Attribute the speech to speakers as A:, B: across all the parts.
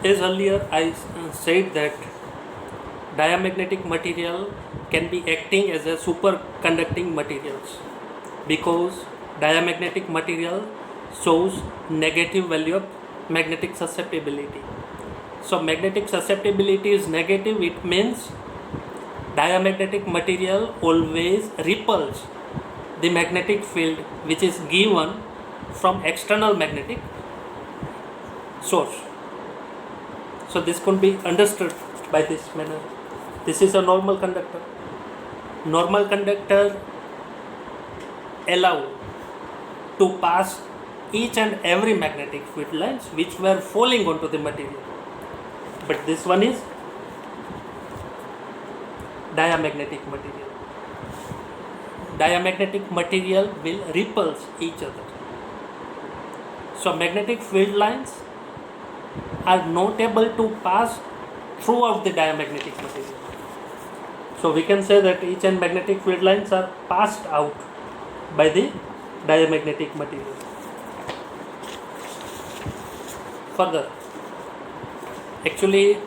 A: As earlier I said that diamagnetic material can be acting as a superconducting materials because diamagnetic material shows negative value of magnetic susceptibility. So magnetic susceptibility is negative. It means diamagnetic material always repels the magnetic field which is given from external magnetic source. So this could be understood by this manner. This is a normal conductor. Normal conductor allow to pass each and every magnetic field lines which were falling onto the material. But this one is diamagnetic material. Diamagnetic material will repulse each other. So magnetic field lines are not able to pass throughout the diamagnetic material. So we can say that each and magnetic field lines are passed out by the diamagnetic material. Further, actually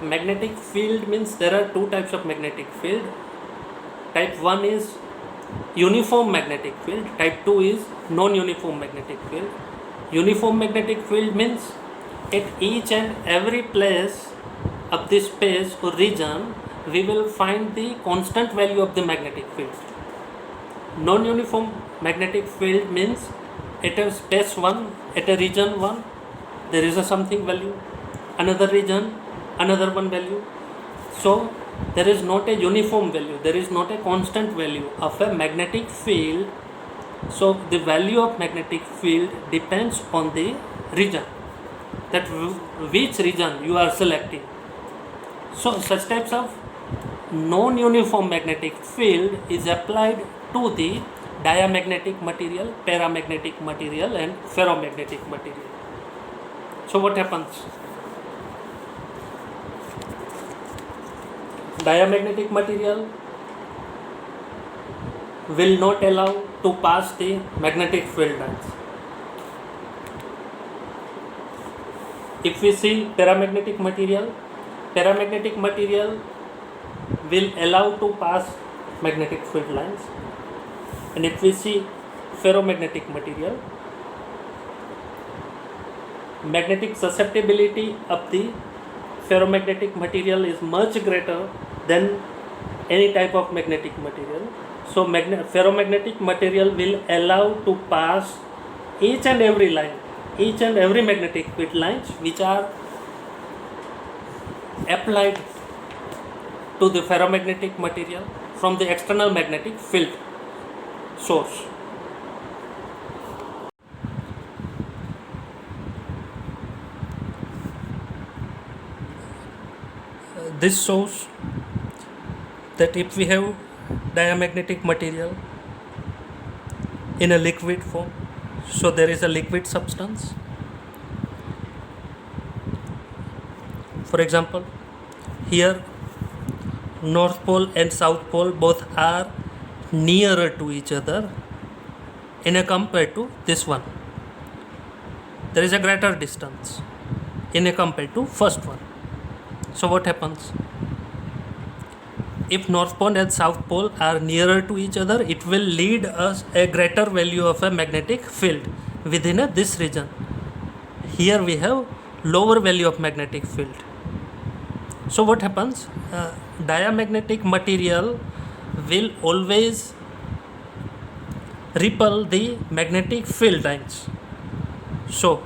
A: magnetic field means there are two types of magnetic field. Type 1 is uniform magnetic field, type 2 is non-uniform magnetic field. Uniform magnetic field means at each and every place of this space or region we will find the constant value of the magnetic field. Non-uniform magnetic field means at a space 1, at a region 1 there is a something value, another region another one value. So there is not a uniform value, there is not a constant value of a magnetic field. So the value of magnetic field depends on the region, that which region you are selecting. So such types of non-uniform magnetic field is applied to the diamagnetic material, paramagnetic material and ferromagnetic material. So what happens? Diamagnetic material will not allow to pass the magnetic field lines. If we see paramagnetic material will allow to pass magnetic field lines. And if we see ferromagnetic material, magnetic susceptibility of the ferromagnetic material is much greater than any type of magnetic material. So ferromagnetic material will allow to pass each and every line, each and every magnetic field lines which are applied to the ferromagnetic material from the external magnetic field source. This shows that if we have diamagnetic material in a liquid form, so there is a liquid substance. For example, here North Pole and South Pole both are nearer to each other in a compared to this one. There is a greater distance in a compared to first one. So what happens? If North Pole and South Pole are nearer to each other, it will lead us a greater value of a magnetic field within this region. Here we have lower value of magnetic field. So what happens? Diamagnetic material will always repel the magnetic field lines. So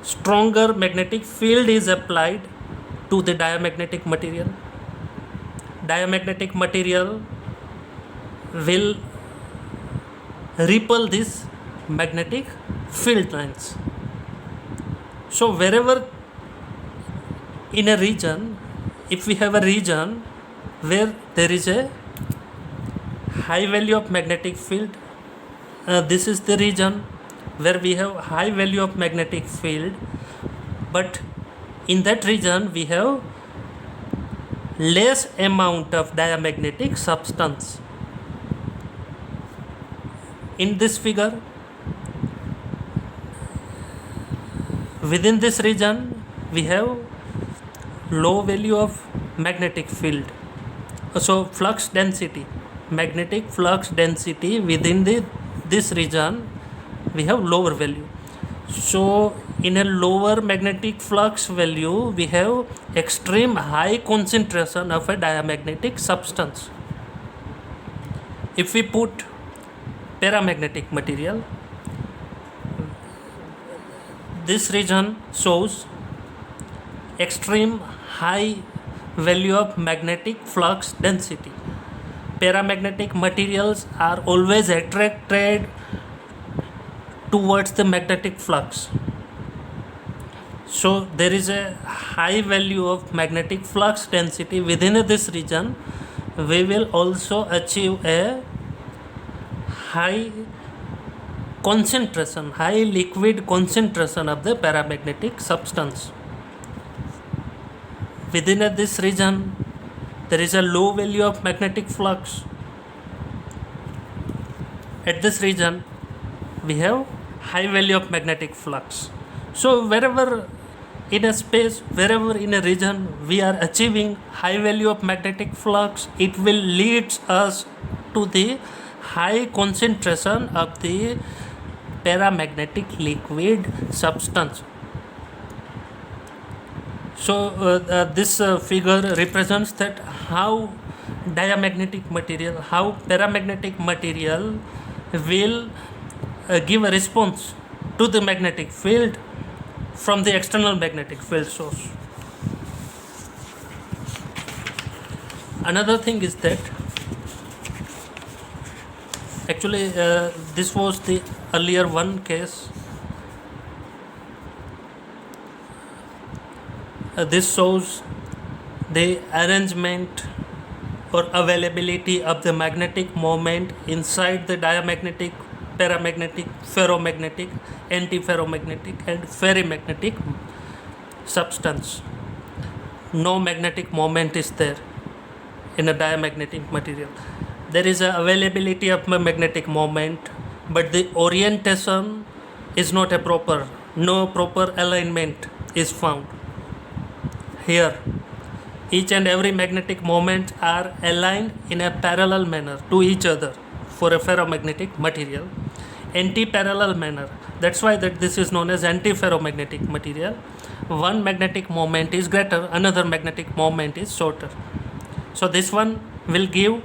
A: stronger magnetic field is applied to the diamagnetic material. Diamagnetic material will repel this magnetic field lines. So wherever in a region, if we have a region where there is a high value of magnetic field, this is the region where we have high value of magnetic field, but in that region we have less amount of diamagnetic substance. In this figure, within this region we have low value of magnetic field. So flux density, magnetic flux density within this region, we have lower value. So in a lower magnetic flux value, we have extreme high concentration of a diamagnetic substance. If we put paramagnetic material, this region shows extreme high value of magnetic flux density. Paramagnetic materials are always attracted towards the magnetic flux. So there is a high value of magnetic flux density within this region. We will also achieve a high concentration, high liquid concentration of the paramagnetic substance. Within this region, there is a low value of magnetic flux. At this region, we have high value of magnetic flux. So wherever in a space, wherever in a region we are achieving high value of magnetic flux, it will lead us to the high concentration of the paramagnetic liquid substance. So this figure represents that how diamagnetic material, how paramagnetic material will give a response to the magnetic field from the external magnetic field source. Another thing is that actually this was the earlier one case. This shows the arrangement or availability of the magnetic moment inside the diamagnetic, paramagnetic, ferromagnetic, antiferromagnetic and ferrimagnetic substance. No magnetic moment is there in a diamagnetic material. There is a availability of a magnetic moment, but the orientation is not a proper, no proper alignment is found. Here, each and every magnetic moment are aligned in a parallel manner to each other for a ferromagnetic material, anti-parallel manner. That's why that this is known as antiferromagnetic material. One magnetic moment is greater, another magnetic moment is shorter. So this one will give,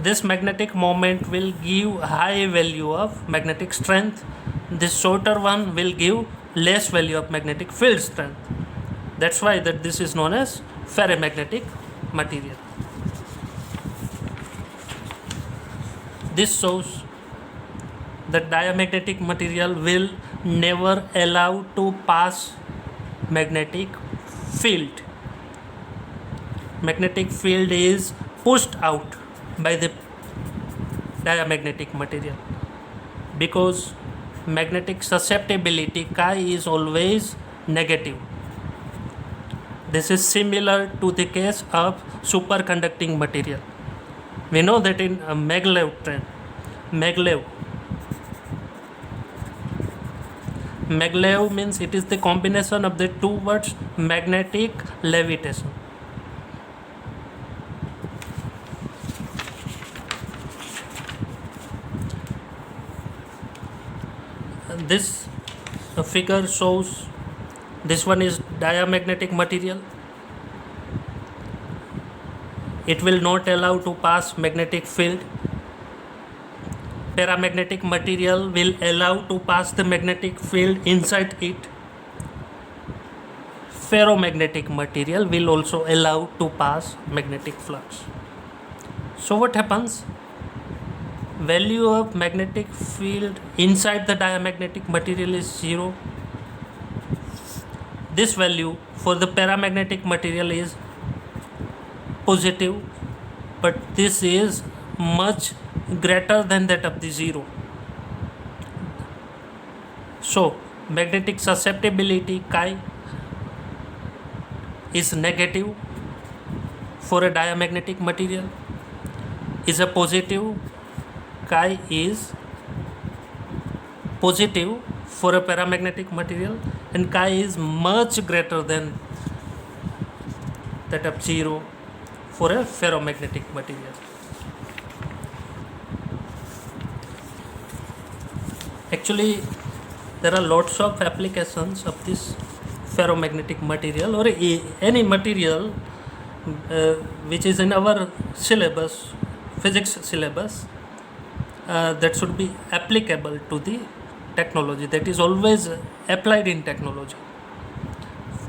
A: this magnetic moment will give high value of magnetic strength. This shorter one will give less value of magnetic field strength. That's why that this is known as ferrimagnetic material. This shows that diamagnetic material will never allow to pass magnetic field. Magnetic field is pushed out by the diamagnetic material because magnetic susceptibility chi is always negative. This is similar to the case of superconducting material. We know that in a maglev train, maglev means it is the combination of the two words magnetic levitation. This figure shows, this one is diamagnetic material. It will not allow to pass magnetic field. Paramagnetic material will allow to pass the magnetic field inside it. Ferromagnetic material will also allow to pass magnetic flux. So what happens? Value of magnetic field inside the diamagnetic material is 0. This value for the paramagnetic material is positive, but this is much greater than that of the 0. So magnetic susceptibility chi is negative for a diamagnetic material, is a positive, chi is positive for a paramagnetic material, and chi is much greater than that of 0 for a ferromagnetic material. Actually, there are lots of applications of this ferromagnetic material or any material which is in our syllabus, physics syllabus, that should be applicable to the technology, that is always applied in technology.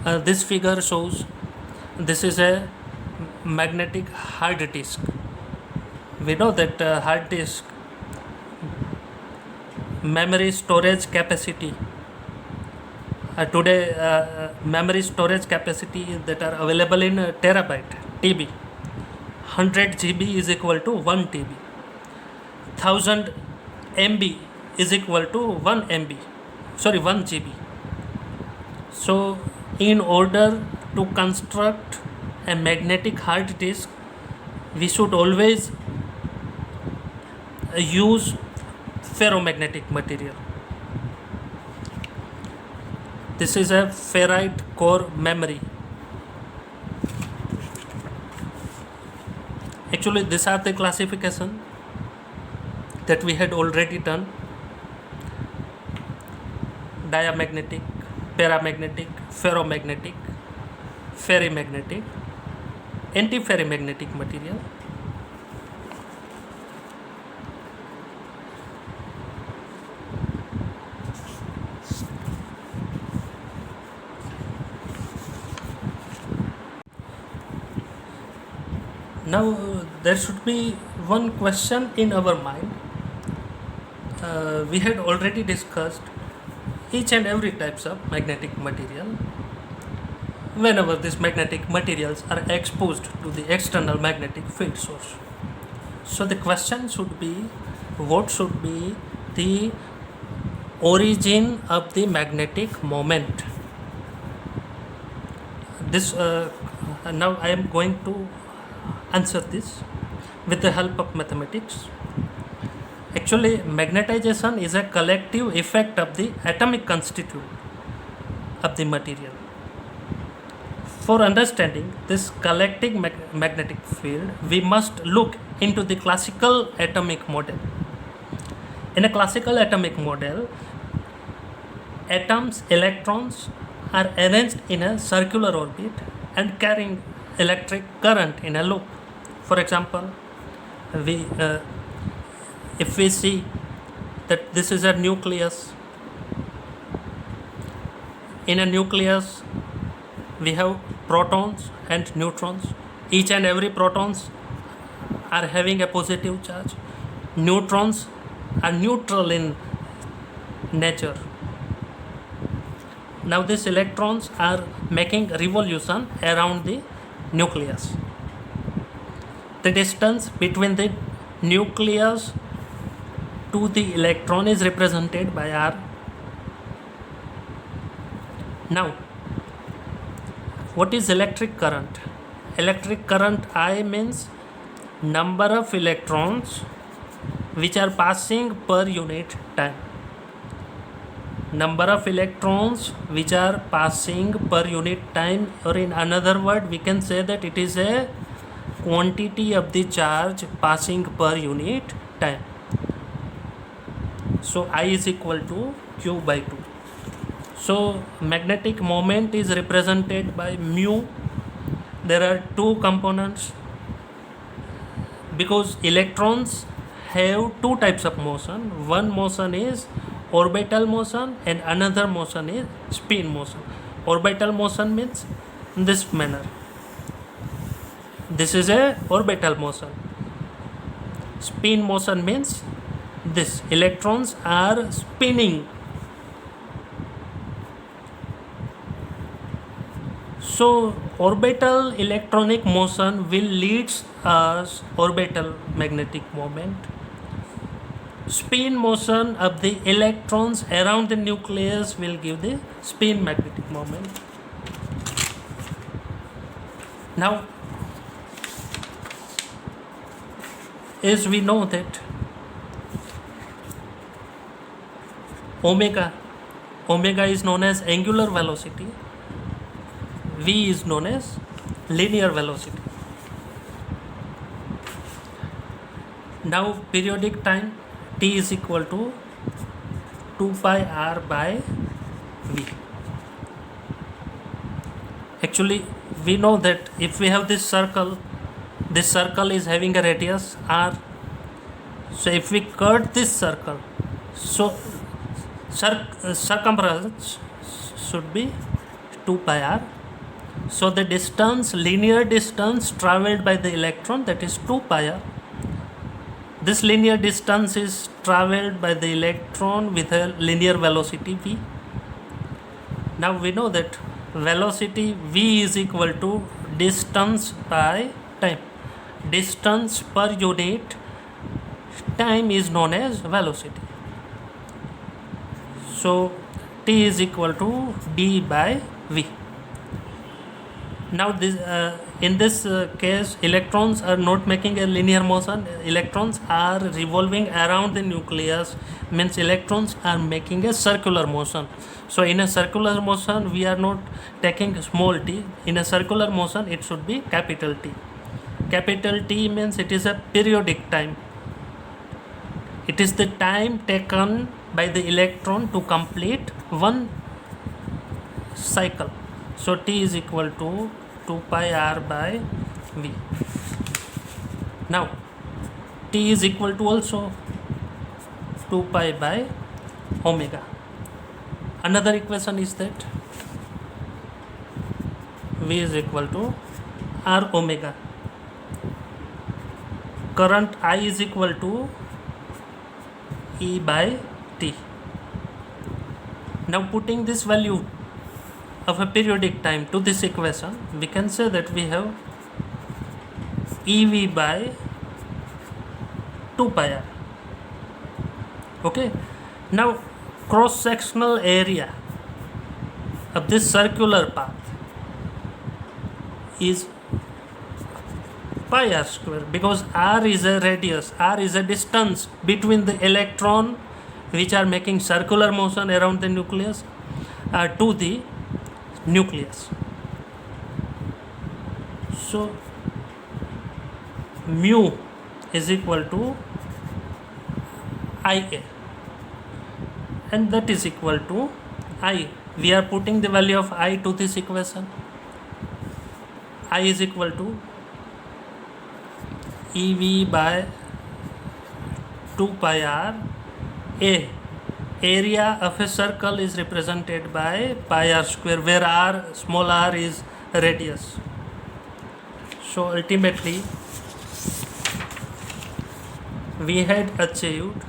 A: This figure shows this is a magnetic hard disk. We know that hard disk memory storage capacity today, memory storage capacity that are available in terabyte TB. 100 GB is equal to 1 TB. 1000 MB is equal to 1 GB. So in order to construct a magnetic hard disk, we should always use ferromagnetic material. This is a ferrite core memory. Actually, these are the classification that we had already done: diamagnetic, paramagnetic, ferromagnetic, ferrimagnetic, antiferrimagnetic material. Now there should be one question in our mind. We had already discussed each and every types of magnetic material. Whenever these magnetic materials are exposed to the external magnetic field source, so the question should be, what should be the origin of the magnetic moment? This now I am going to answer this with the help of mathematics. Actually, magnetization is a collective effect of the atomic constituent of the material. For understanding this collective magnetic field, we must look into the classical atomic model. In a classical atomic model, atoms, electrons are arranged in a circular orbit and carrying electric current in a loop. For example, if we see that this is a nucleus, in a nucleus we have protons and neutrons. Each and every protons are having a positive charge. Neutrons are neutral in nature. Now these electrons are making revolution around the nucleus. The distance between the nucleus to the electron is represented by R. Now, what is electric current? Electric current I means number of electrons which are passing per unit time. Number of electrons which are passing per unit time, or in another word we can say that it is a quantity of the charge passing per unit time. So I is equal to Q by 2. So magnetic moment is represented by mu. There are two components because electrons have two types of motion. One motion is orbital motion and another motion is spin motion. Orbital motion means this manner. This is a orbital motion. Spin motion means this. Electrons are spinning. So orbital electronic motion will lead us orbital magnetic moment. Spin motion of the electrons around the nucleus will give the spin magnetic moment. Now, as we know that omega omega is known as angular velocity, v is known as linear velocity. Now periodic time t is equal to 2 pi r by v. Actually we know that if we have this circle is having a radius r. So if we cut this circle, so circumference should be 2 pi r. So the distance, linear distance traveled by the electron, that is 2 pi r. This linear distance is traveled by the electron with a linear velocity v. Now we know that velocity v is equal to distance by time. Distance per unit time is known as velocity. So t is equal to d by v. Now this in this case electrons are not making a linear motion, electrons are revolving around the nucleus, means electrons are making a circular motion. So in a circular motion we are not taking small t, in a circular motion it should be capital T. Capital T means it is a periodic time. It is the time taken by the electron to complete one cycle. So t is equal to 2 pi r by v. Now t is equal to also 2 pi by omega. Another equation is that v is equal to r omega. Current I is equal to E by T. Now putting this value of a periodic time to this equation, we can say that we have EV by 2 pi r. Okay. Now cross-sectional area of this circular path is pi r square, because r is a radius, r is a distance between the electron which are making circular motion around the nucleus to the nucleus. So mu is equal to Ia, and that is equal to I. We are putting the value of I to this equation. I is equal to EV by 2 pi r. A, area of a circle is represented by pi r square, where r, small r is radius. So ultimately we had achieved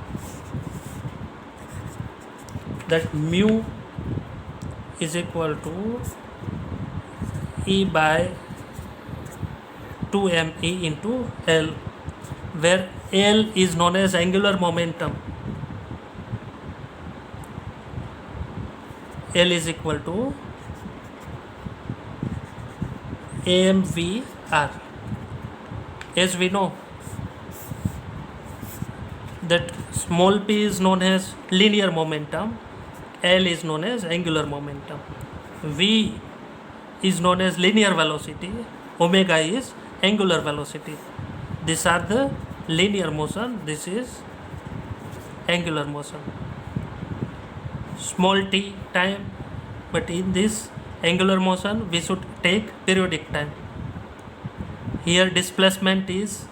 A: that mu is equal to E by 2me into L, where L is known as angular momentum. L is equal to AmVr. As we know that small p is known as linear momentum, L is known as angular momentum, V is known as linear velocity, omega is angular velocity. These are the linear motion, this is angular motion. Small t time, but in this angular motion we should take periodic time. Here displacement is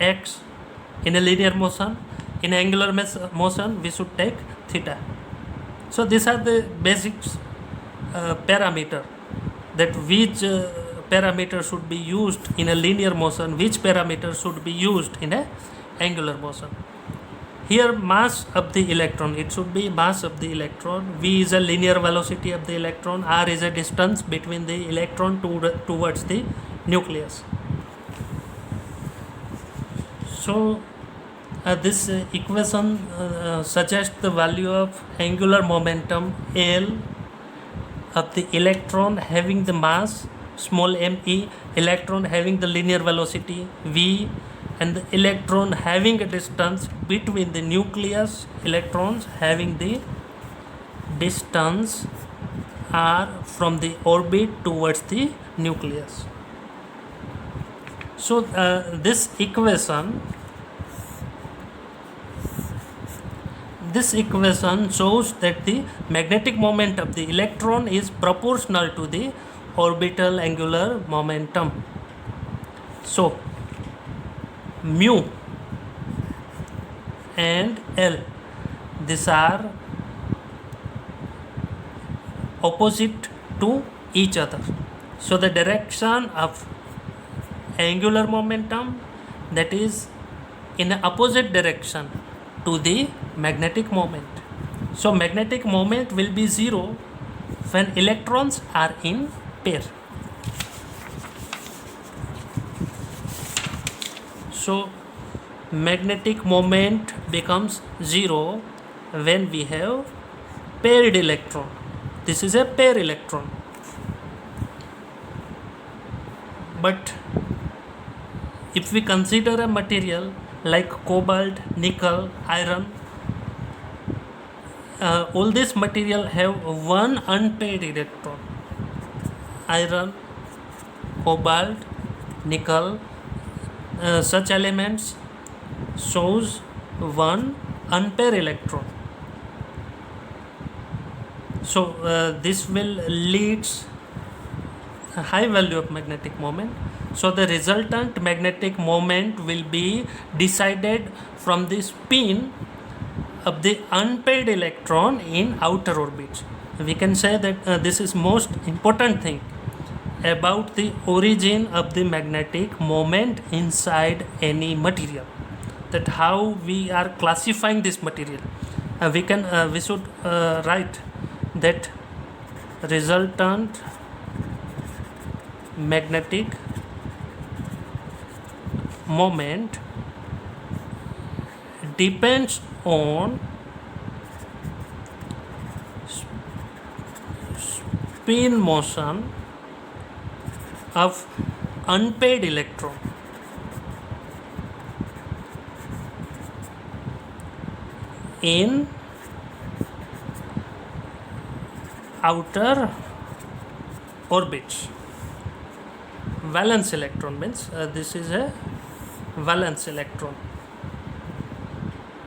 A: x in a linear motion, in angular motion we should take theta. So these are the basics parameter, that which parameter should be used in a linear motion, which parameter should be used in a angular motion. Here mass of the electron, it should be mass of the electron, v is a linear velocity of the electron, r is a distance between the electron towards the nucleus. So this equation suggests the value of angular momentum L of the electron having the mass small me, electron having the linear velocity v, and the electron having a distance between the nucleus, electrons having the distance r from the orbit towards the nucleus. So this equation shows that the magnetic moment of the electron is proportional to the orbital angular momentum. So mu and L, these are opposite to each other. So the direction of angular momentum, that is in the opposite direction to the magnetic moment. So magnetic moment will be zero when electrons are in pair. So magnetic moment becomes zero when we have paired electron. This is a pair electron. But if we consider a material like cobalt, nickel, iron, all this material have one unpaired electron. Iron, cobalt, nickel, such elements shows one unpaired electron. So this will leads a high value of magnetic moment. So the resultant magnetic moment will be decided from the spin of the unpaired electron in outer orbits. We can say that this is most important thing about the origin of the magnetic moment inside any material, that how we are classifying this material. We should write that resultant magnetic moment depends on spin motion of unpaired electron in outer orbits. Valence electron means this is a valence electron.